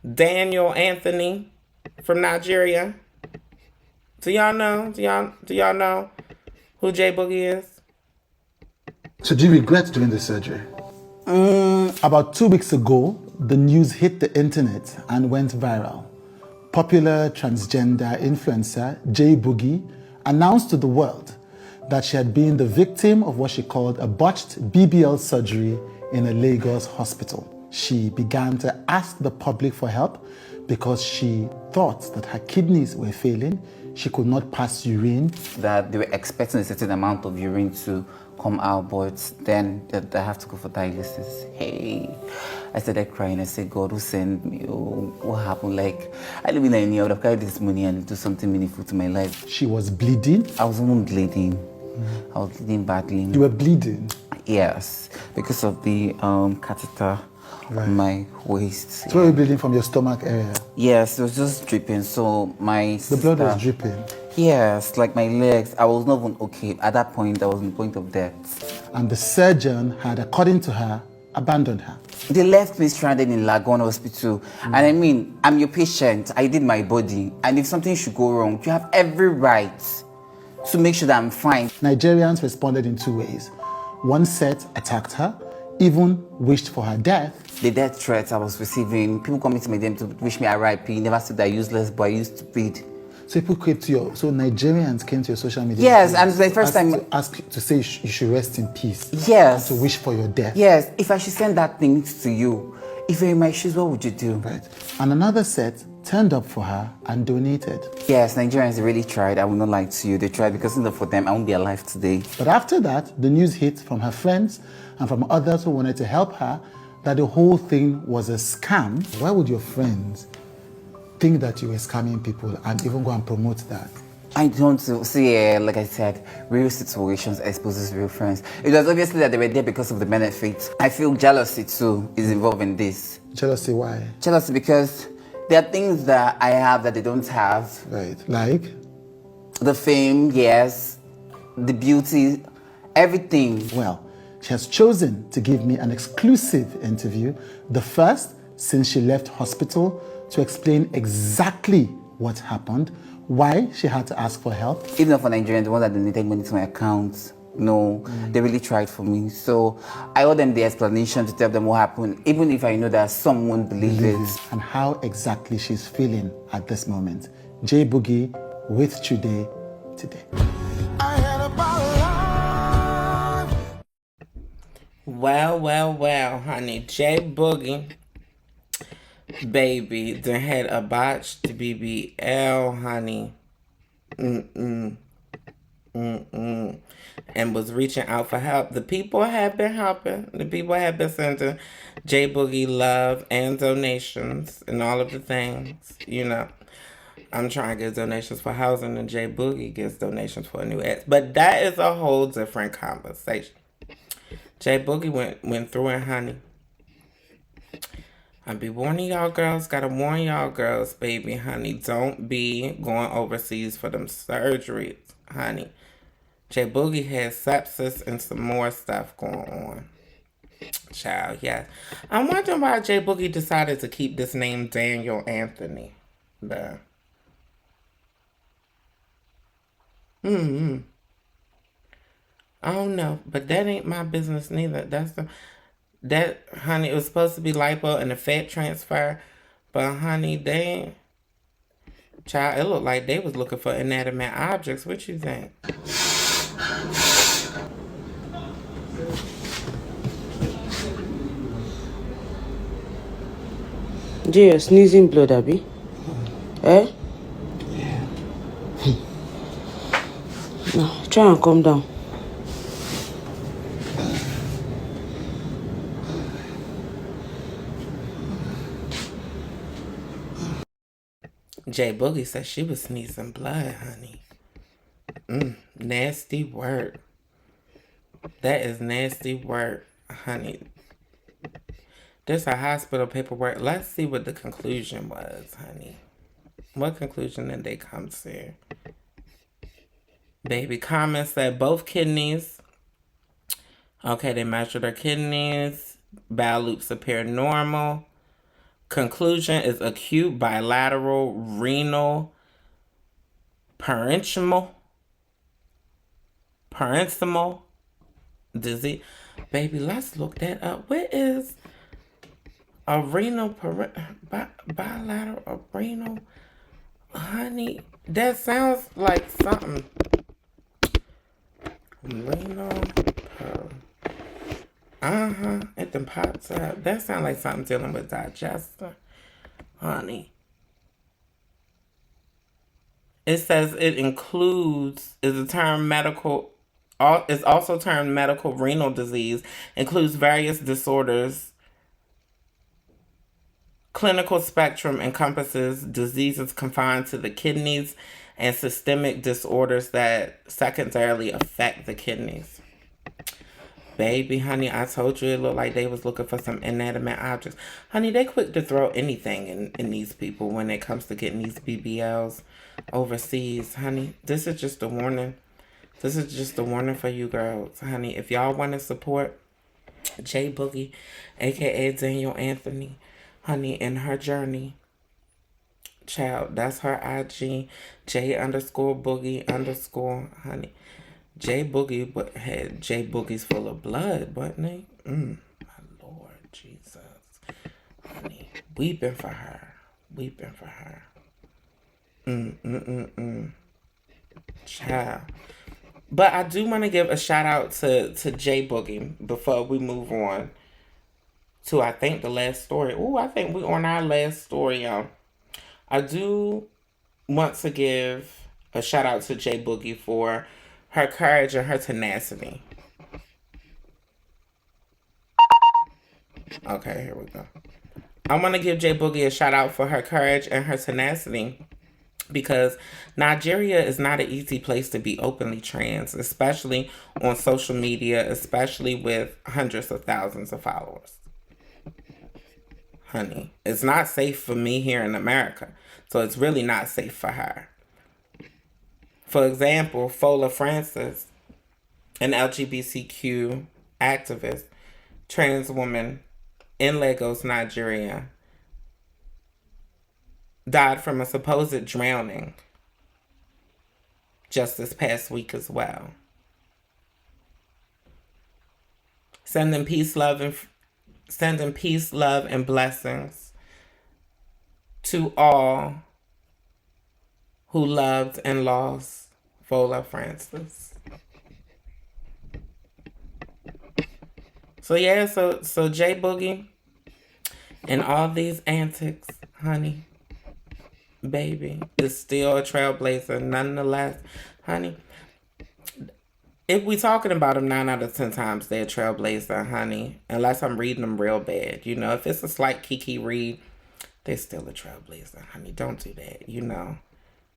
Daniel Anthony from Nigeria. Do y'all know? Do y'all know who J Boogie is? So do you regret doing the surgery? About 2 weeks ago, the news hit the internet and went viral. Popular transgender influencer J Boogie announced to the world that she had been the victim of what she called a botched BBL surgery in a Lagos hospital. She began to ask the public for help because she thought that her kidneys were failing. She could not pass urine. That they were expecting a certain amount of urine to come out, but then they have to go for dialysis. Hey, I started crying. I said, God, who sent me? Oh, what happened? Like, I live in Nigeria. I would have carried this money and do something meaningful to my life. She was bleeding. I was even bleeding. I was bleeding badly. You were bleeding? Yes, because of the catheter on my waist. So were you bleeding from your stomach area? Yes, it was just dripping. So my The blood was dripping? Yes, like my legs. I was not even okay. At that point, I was on the point of death. And the surgeon had, according to her, abandoned her. They left me stranded in Lagon Hospital. And I mean, I'm your patient. I did my body. And if something should go wrong, you have every right to make sure that I'm fine. Nigerians responded in 2 ways. One set attacked her, even wished for her death. The death threats I was receiving, people coming to my DM to wish me RIP, never said that useless boy, used to bleed. So people came to your, so Nigerians came to your social media. Yes, and it's the first time. To ask to say you should rest in peace. Yes. And to wish for your death. Yes, if I should send that thing to you, if you're in my shoes, what would you do? Right. And another set turned up for her and donated. Yes, Nigerians really tried. I will not lie to you. They tried because if not for them, I won't be alive today. But after that, the news hit from her friends and from others who wanted to help her that the whole thing was a scam. Why would your friends think that you were scamming people and even go and promote that? I don't see, like I said, real situations exposes real friends. It was obviously that they were there because of the benefits. I feel jealousy too is involved in this. Jealousy, why? Jealousy because there are things that I have that they don't have. Right, like? The fame, yes. The beauty, everything. Well, she has chosen to give me an exclusive interview, the first since she left hospital, to explain exactly what happened, why she had to ask for help. Even for Nigerians, the ones that donated money to my account, no, they really tried for me. So I owe them the explanation to tell them what happened, even if I know that some won't believe it. And how exactly she's feeling at this moment. J Boogie with Today today. Well, honey. J Boogie, baby, done had a botched BBL, honey. And was reaching out for help. The people have been helping. The people have been sending J Boogie love and donations and all of the things, you know. I'm trying to get donations for housing and J Boogie gets donations for a new ex. But that is a whole different conversation. J Boogie went through it, honey. I be warning y'all girls, gotta warn y'all girls, baby, honey. Don't be going overseas for them surgeries, honey. J Boogie has sepsis and some more stuff going on. Child, yes. I'm wondering why J Boogie decided to keep this name Daniel Anthony. I don't know, but that ain't my business neither. That, honey, it was supposed to be lipo and a fat transfer, but honey, child, it looked like they was looking for inanimate objects. What you think? You're sneezing blood, Abby. Eh? Yeah. No, try and calm down. J Boogie said she was sneezing blood, honey. Nasty work. That is nasty work, honey. There's a hospital paperwork. Let's see what the conclusion was, honey. What conclusion did they come to? Baby Carmen said both kidneys. Okay, they measured her kidneys. Bowel loops appear normal. conclusion is acute bilateral renal parenchymal disease. Baby, let's look that up. What is a bilateral renal? Honey, that sounds like something. Renal. It then pops up. That sounds like something dealing with digestion. Honey. It says it includes, is a term medical, is also termed medical renal disease, includes various disorders. Clinical spectrum encompasses diseases confined to the kidneys and systemic disorders that secondarily affect the kidneys. Baby, honey, I told you it looked like they was looking for some inanimate objects. Honey, they quick to throw anything in these people when it comes to getting these BBLs overseas. Honey, this is just a warning. This is just a warning for you girls. Honey, if y'all want to support J Boogie, a.k.a. Daniel Anthony, honey, in her journey, child, that's her IG, J_Boogie_, honey. J Boogie had J Boogie's full of blood, wasn't he? My Lord Jesus. Honey, weeping for her. Child. But I do want to give a shout out to J Boogie before we move on to, I think, the last story. Ooh, I think we're on our last story, y'all. I do want to give a shout out to J Boogie for her courage and her tenacity. Okay, here we go. I want to give J Boogie a shout out for her courage and her tenacity, because Nigeria is not an easy place to be openly trans, especially on social media, especially with hundreds of thousands of followers. Honey, it's not safe for me here in America, so it's really not safe for her. For example, Fola Francis, an LGBTQ activist, trans woman in Lagos, Nigeria, died from a supposed drowning just this past week as well. Sending peace, love, and blessings to all who loved and lost Fola Francis. So yeah, so J Boogie and all these antics, honey, baby, is still a trailblazer nonetheless, honey. If we talking about them 9 out of 10 times, they're a trailblazer, honey. Unless I'm reading them real bad. You know, if it's a slight Kiki read, they're still a trailblazer, honey. Don't do that, you know.